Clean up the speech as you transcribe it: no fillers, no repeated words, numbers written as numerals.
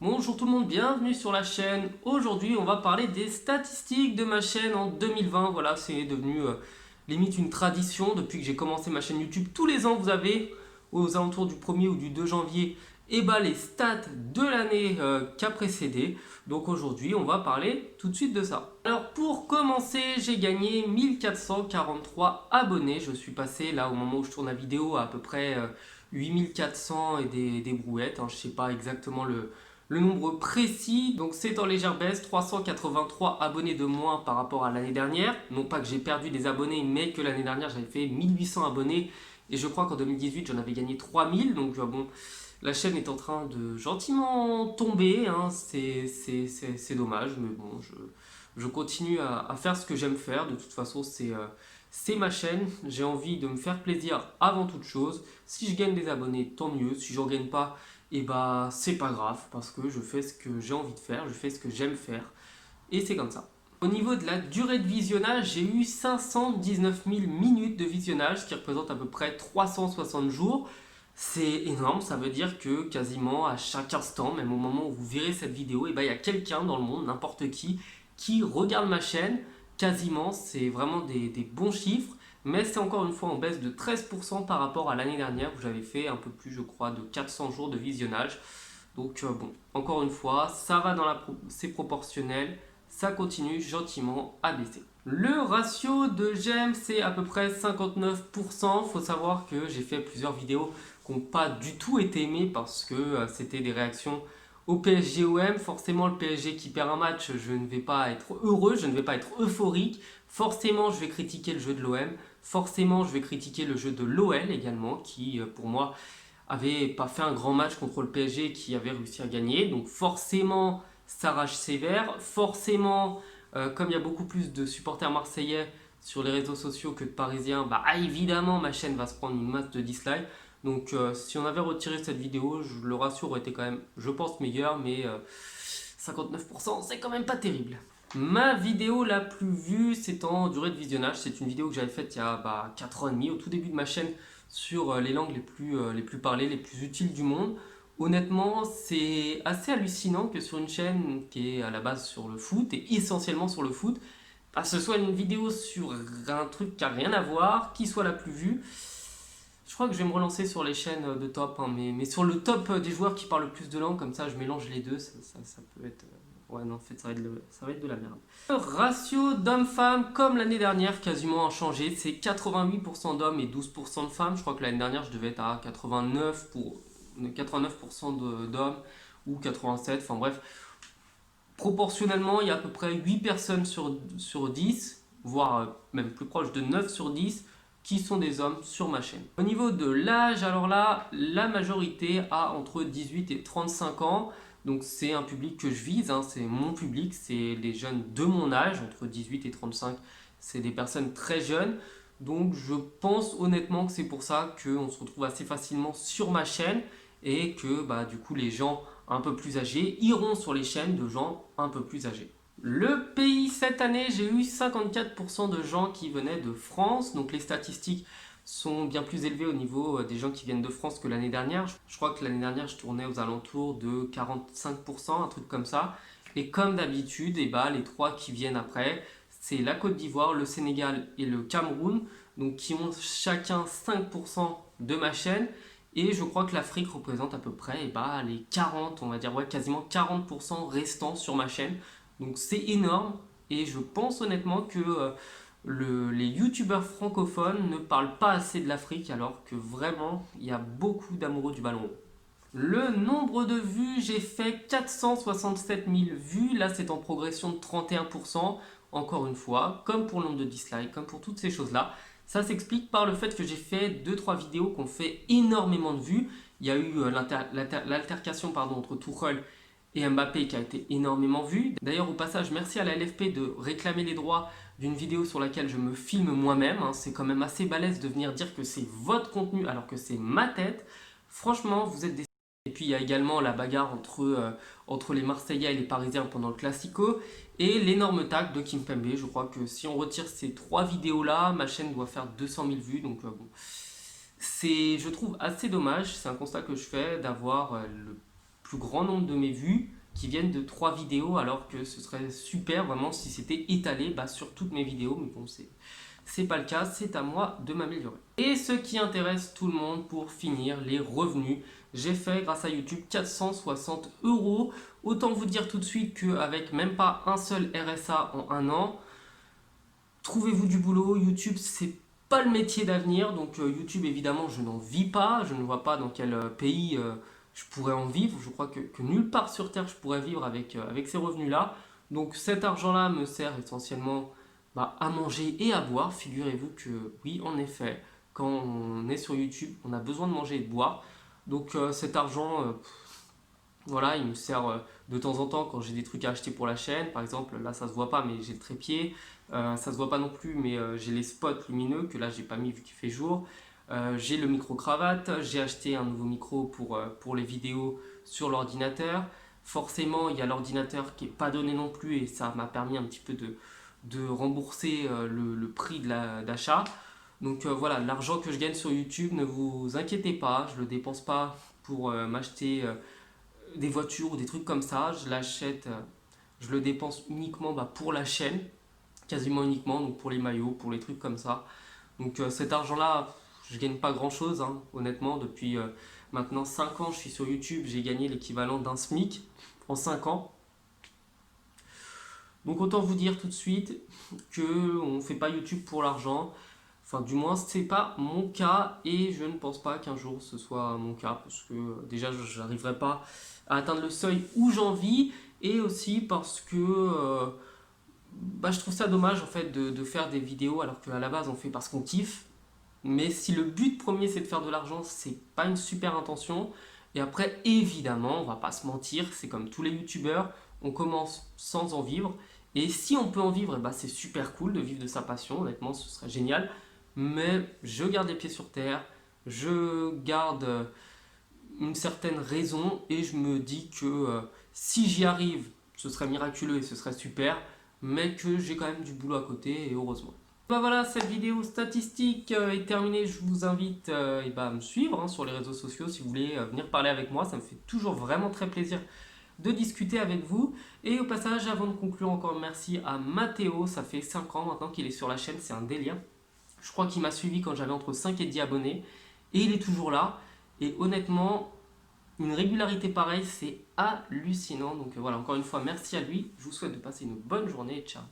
Bonjour tout le monde, bienvenue sur la chaîne. Aujourd'hui, on va parler des statistiques de ma chaîne en 2020. Voilà, c'est devenu limite une tradition depuis que j'ai commencé ma chaîne YouTube. Tous les ans, vous avez aux alentours du 1er ou du 2 janvier les stats de l'année qui a précédé. Donc aujourd'hui, on va parler tout de suite de ça. Alors pour commencer, j'ai gagné 1443 abonnés. Je suis passé là au moment où je tourne la vidéo à peu près 8400 et des brouettes. Je ne sais pas exactement le nombre précis. Donc c'est en légère baisse, 383 abonnés de moins par rapport à l'année dernière. Non pas que j'ai perdu des abonnés, mais que l'année dernière j'avais fait 1800 abonnés. Et je crois qu'en 2018 j'en avais gagné 3000. Donc bon, la chaîne est en train de gentiment tomber. C'est dommage, mais bon, je continue à faire ce que j'aime faire. De toute façon, c'est ma chaîne. J'ai envie de me faire plaisir avant toute chose. Si je gagne des abonnés, tant mieux. Si j'en gagne pas, et bah c'est pas grave parce que je fais ce que j'ai envie de faire, je fais ce que j'aime faire et c'est comme ça. Au niveau de la durée de visionnage, j'ai eu 519 000 minutes de visionnage, ce qui représente à peu près 360 jours. C'est énorme, ça veut dire que quasiment à chaque instant, même au moment où vous verrez cette vidéo, et bah, il y a quelqu'un dans le monde, n'importe qui regarde ma chaîne. Quasiment, c'est vraiment des bons chiffres, mais c'est encore une fois en baisse de 13% par rapport à l'année dernière où j'avais fait un peu plus, je crois, de 400 jours de visionnage. Donc bon, encore une fois, ça va c'est proportionnel, ça continue gentiment à baisser. Le ratio de j'aime, c'est à peu près 59%. Faut savoir que j'ai fait plusieurs vidéos qui n'ont pas du tout été aimées parce que c'était des réactions au PSG-OM. Forcément, le PSG qui perd un match, je ne vais pas être heureux, je ne vais pas être euphorique. Forcément, je vais critiquer le jeu de l'OM. Forcément, je vais critiquer le jeu de l'OL également, qui pour moi avait pas fait un grand match contre le PSG qui avait réussi à gagner. Donc forcément, ça rage sévère. Forcément, comme il y a beaucoup plus de supporters marseillais sur les réseaux sociaux que de parisiens, bah évidemment ma chaîne va se prendre une masse de dislikes. Donc si on avait retiré cette vidéo, le ratio aurait été quand même, je pense, meilleur, mais 59%, c'est quand même pas terrible. Ma vidéo la plus vue, c'est en durée de visionnage. C'est une vidéo que j'avais faite il y a 4 ans et demi, au tout début de ma chaîne, sur les langues les plus parlées, les plus utiles du monde. Honnêtement, c'est assez hallucinant que sur une chaîne qui est à la base sur le foot et essentiellement sur le foot, bah, ce soit une vidéo sur un truc qui n'a rien à voir, qui soit la plus vue. Je crois que je vais me relancer sur les chaînes de top, hein, mais sur le top des joueurs qui parlent le plus de langues, comme ça je mélange les deux, ça peut être... ouais, non, en fait, ça va être de la merde. Le ratio d'hommes-femmes, comme l'année dernière, quasiment inchangé. C'est 88% d'hommes et 12% de femmes. Je crois que l'année dernière, je devais être à 89% d'hommes ou 87%. Enfin bref, proportionnellement, il y a à peu près 8 personnes sur 10, voire même plus proche de 9 sur 10, qui sont des hommes sur ma chaîne. Au niveau de l'âge, alors là, la majorité a entre 18 et 35 ans. Donc c'est un public que je vise, hein, c'est mon public, c'est les jeunes de mon âge, entre 18 et 35, c'est des personnes très jeunes. Donc je pense honnêtement que c'est pour ça qu'on se retrouve assez facilement sur ma chaîne et que bah, du coup les gens un peu plus âgés iront sur les chaînes de gens un peu plus âgés. Le pays, cette année, j'ai eu 54% de gens qui venaient de France. Donc les statistiques sont bien plus élevées au niveau des gens qui viennent de France que l'année dernière. Je crois que l'année dernière, je tournais aux alentours de 45%, un truc comme ça. Et comme d'habitude, les trois qui viennent après, c'est la Côte d'Ivoire, le Sénégal et le Cameroun, donc qui ont chacun 5% de ma chaîne. Et je crois que l'Afrique représente à peu près les 40, on va dire, ouais, quasiment 40% restants sur ma chaîne. Donc c'est énorme et je pense honnêtement que les youtubeurs francophones ne parlent pas assez de l'Afrique alors que vraiment il y a beaucoup d'amoureux du ballon rond. Le nombre de vues, j'ai fait 467 000 vues. Là, c'est en progression de 31%. Encore une fois, comme pour le nombre de dislikes, comme pour toutes ces choses-là. Ça s'explique par le fait que j'ai fait deux trois vidéos qui ont fait énormément de vues. Il y a eu l'altercation entre Tuchel et Mbappé qui a été énormément vue. D'ailleurs, au passage, merci à la LFP de réclamer les droits d'une vidéo sur laquelle je me filme moi-même. C'est quand même assez balèze de venir dire que c'est votre contenu alors que c'est ma tête. Franchement, vous êtes des... Et puis il y a également la bagarre entre les Marseillais et les Parisiens pendant le Classico et l'énorme tag de Kimpembe. Je crois que si on retire ces trois vidéos-là, ma chaîne doit faire 200 000 vues. Donc bon, c'est, je trouve assez dommage, c'est un constat que je fais, d'avoir le plus grand nombre de mes vues qui viennent de 3 vidéos, alors que ce serait super vraiment si c'était étalé sur toutes mes vidéos, mais bon, c'est pas le cas, c'est à moi de m'améliorer. Et ce qui intéresse tout le monde pour finir, les revenus. J'ai fait grâce à YouTube 460 €. Autant vous dire tout de suite qu'avec même pas un seul RSA en un an, trouvez-vous du boulot. YouTube, c'est pas le métier d'avenir. Donc YouTube, évidemment, je n'en vis pas. Je ne vois pas dans quel pays je pourrais en vivre. Je crois que nulle part sur Terre je pourrais vivre avec ces revenus-là. Donc cet argent-là me sert essentiellement à manger et à boire. Figurez-vous que oui, en effet, quand on est sur YouTube, on a besoin de manger et de boire. Donc cet argent, voilà, il me sert de temps en temps quand j'ai des trucs à acheter pour la chaîne. Par exemple, là ça se voit pas, mais j'ai le trépied. Ça se voit pas non plus, mais j'ai les spots lumineux que là j'ai pas mis vu qu'il fait jour. J'ai le micro-cravate. J'ai acheté un nouveau micro pour les vidéos sur l'ordinateur. Forcément, il y a l'ordinateur qui est pas donné non plus et ça m'a permis un petit peu de rembourser le prix d'achat. Donc voilà, l'argent que je gagne sur YouTube, ne vous inquiétez pas, je ne le dépense pas pour m'acheter des voitures ou des trucs comme ça. Je l'achète, je le dépense uniquement pour la chaîne, quasiment uniquement, donc pour les maillots, pour les trucs comme ça. Donc cet argent-là, je gagne pas grand-chose, hein, honnêtement. Depuis maintenant 5 ans, je suis sur YouTube, j'ai gagné l'équivalent d'un SMIC en 5 ans. Donc autant vous dire tout de suite qu'on ne fait pas YouTube pour l'argent. Enfin, du moins, c'est pas mon cas et je ne pense pas qu'un jour ce soit mon cas parce que déjà, je n'arriverai pas à atteindre le seuil où j'en vis et aussi parce que je trouve ça dommage en fait de faire des vidéos alors qu'à la base on fait parce qu'on kiffe. Mais si le but premier c'est de faire de l'argent, c'est pas une super intention. Et après, évidemment, on va pas se mentir, c'est comme tous les youtubeurs, on commence sans en vivre. Et si on peut en vivre, c'est super cool de vivre de sa passion, honnêtement, ce serait génial. Mais je garde les pieds sur terre, je garde une certaine raison et je me dis que si j'y arrive, ce serait miraculeux et ce serait super, mais que j'ai quand même du boulot à côté et heureusement. Voilà, cette vidéo statistique est terminée. Je vous invite à me suivre sur les réseaux sociaux si vous voulez venir parler avec moi. Ça me fait toujours vraiment très plaisir de discuter avec vous. Et au passage, avant de conclure, encore merci à Mathéo. Ça fait 5 ans maintenant qu'il est sur la chaîne, c'est un délire. Je crois qu'il m'a suivi quand j'avais entre 5 et 10 abonnés. Et il est toujours là. Et honnêtement, une régularité pareille, c'est hallucinant. Donc voilà, encore une fois, merci à lui. Je vous souhaite de passer une bonne journée. Ciao.